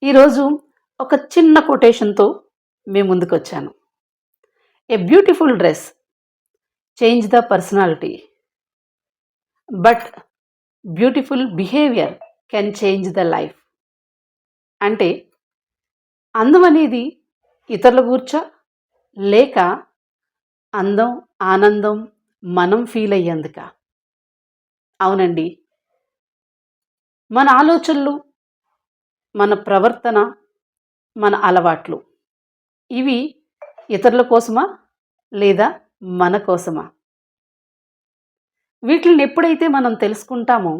ఈరోజు ఒక చిన్న కొటేషన్‌తో మీ ముందుకొచ్చాను. A beautiful dress change the personality. But beautiful behaviour can change the life. అంటే అందం అనేది ఇతరుల గూర్చా? లేక అందం, ఆనందం మనం ఫీల్ అయ్యేందుకా? అవునండి. మన ఆలోచనలు, మన ప్రవర్తన, మన అలవాట్లు ఇవి ఇతరుల కోసమా? లేదా మన కోసమా? వీటిల్ని ఎప్పుడైతే మనం తెలుసుకుంటామో,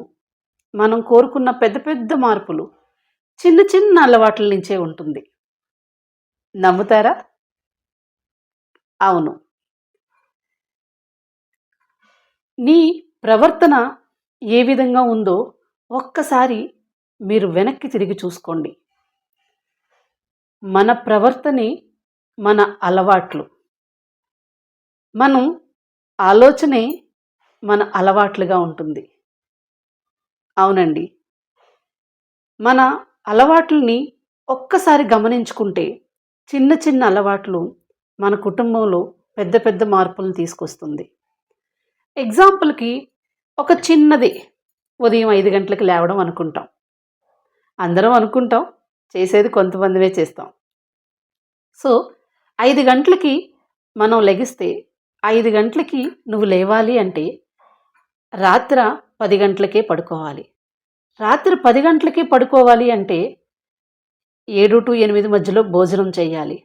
మనం కోరుకున్న పెద్ద పెద్ద మార్పులు చిన్న చిన్న అలవాట్ల నుంచే ఉంటుంది. నమ్ముతారా? అవును. నీ ప్రవర్తన ఏ విధంగా ఉందో ఒక్కసారి మీరు వెనక్కి తిరిగి చూసుకోండి. మన ప్రవర్తనే మన అలవాట్లు. మనం ఆలోచనే మన అలవాట్లుగా ఉంటుంది. అవునండి. మన అలవాట్లని ఒక్కసారి గమనించుకుంటే చిన్న చిన్న అలవాట్లు మన కుటుంబంలో పెద్ద పెద్ద మార్పులను తీసుకొస్తుంది. ఎగ్జాంపుల్‌కి ఒక చిన్నది ఉదయం 5 గంటలకు లేవడం అనుకుంటాం. అందరం అనుకుంటాం. చేసేది కొంతమందిమే చేస్తాం. సో, 5 గంటలకి మనం లెగిస్తే 5 గంటలకి నువ్వు లేవాలి అంటే రాత్ర 10 గంటలకే పడుకోవాలి. రాత్రి 10 గంటలకే పడుకోవాలి అంటే 7-8 మధ్యలో భోజనం చేయాలి.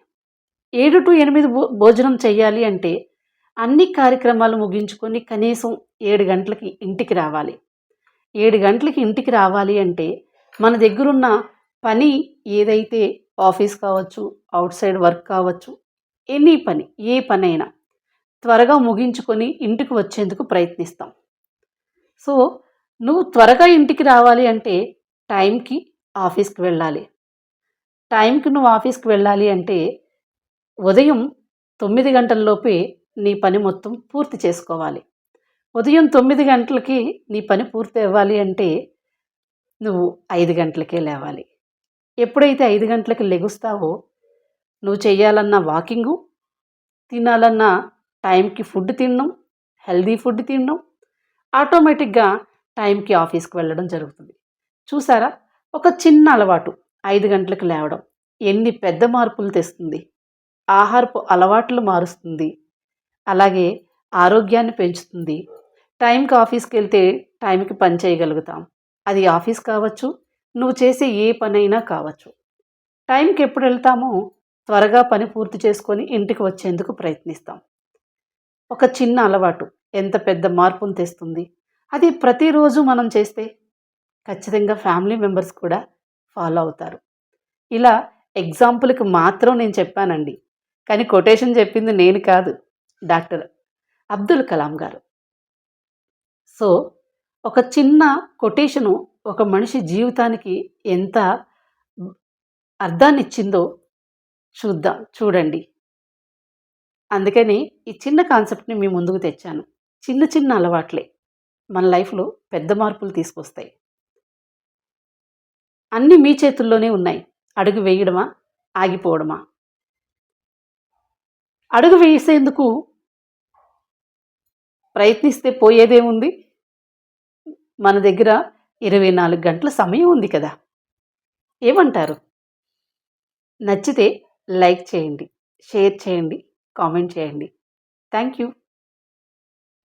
7-8 భోజనం చెయ్యాలి అంటే అన్ని కార్యక్రమాలు ముగించుకొని కనీసం 7 గంటలకి ఇంటికి రావాలి. 7 గంటలకి ఇంటికి రావాలి అంటే మన దగ్గరున్న పని ఏదైతే ఆఫీస్ కావచ్చు, ఔట్‌సైడ్ వర్క్ కావచ్చు, ఎనీ పని, ఏ పనైనా త్వరగా ముగించుకొని ఇంటికి వచ్చేందుకు ప్రయత్నిస్తాం. సో, నువ్వు త్వరగా ఇంటికి రావాలి అంటే టైంకి ఆఫీస్‌కి వెళ్ళాలి. టైంకి నువ్వు ఆఫీస్‌కి వెళ్ళాలి అంటే ఉదయం 9 గంటల్లోపే నీ పని మొత్తం పూర్తి చేసుకోవాలి. ఉదయం 9 గంటలకి నీ పని పూర్తి అవ్వాలి అంటే నువ్వు 5 గంటలకే లేవాలి. ఎప్పుడైతే 5 గంటలకి లెగుస్తావో నువ్వు చేయాలన్న వాకింగు, తినాలన్న టైంకి ఫుడ్ తినడం, హెల్తీ ఫుడ్ తినడం, ఆటోమేటిక్‌గా టైంకి ఆఫీస్‌కి వెళ్ళడం జరుగుతుంది. చూసారా? ఒక చిన్న అలవాటు 5 గంటలకు లేవడం ఎన్ని పెద్ద మార్పులు తెస్తుంది. ఆహారపు అలవాట్లు మారుస్తుంది. అలాగే ఆరోగ్యాన్ని పెంచుతుంది. టైంకి ఆఫీస్‌కెళ్తే టైంకి పని చేయగలుగుతాం. అది ఆఫీస్ కావచ్చు, నువ్వు చేసే ఏ పనైనా కావచ్చు. టైంకి ఎప్పుడు వెళ్తామో త్వరగా పని పూర్తి చేసుకొని ఇంటికి వచ్చేందుకు ప్రయత్నిస్తాం. ఒక చిన్న అలవాటు ఎంత పెద్ద మార్పును తెస్తుంది. అది ప్రతిరోజు మనం చేస్తే ఖచ్చితంగా ఫ్యామిలీ మెంబర్స్ కూడా ఫాలో అవుతారు. ఇలా ఎగ్జాంపుల్‌కి మాత్రం నేను చెప్పానండి. కానీ కొటేషన్ చెప్పింది నేను కాదు. డాక్టర్ అబ్దుల్ కలాం గారు. సో, ఒక చిన్న కొటేషను ఒక మనిషి జీవితానికి ఎంత అర్థాన్నిచ్చిందో చూడండి. అందుకని ఈ చిన్న కాన్సెప్ట్‌ని మీ ముందుకు తెచ్చాను. చిన్న చిన్న అలవాట్లే మన లైఫ్‌లో పెద్ద మార్పులు తీసుకొస్తాయి. అన్నీ మీ చేతుల్లోనే ఉన్నాయి. అడుగు వేయడమా? ఆగిపోవడమా? అడుగు వేసేందుకు ప్రయత్నిస్తే పోయేదేముంది? మన దగ్గర 24 గంటల సమయం ఉంది కదా! ఏమంటారు? నచ్చితే లైక్ చేయండి, షేర్ చేయండి, కామెంట్ చేయండి. Thank you.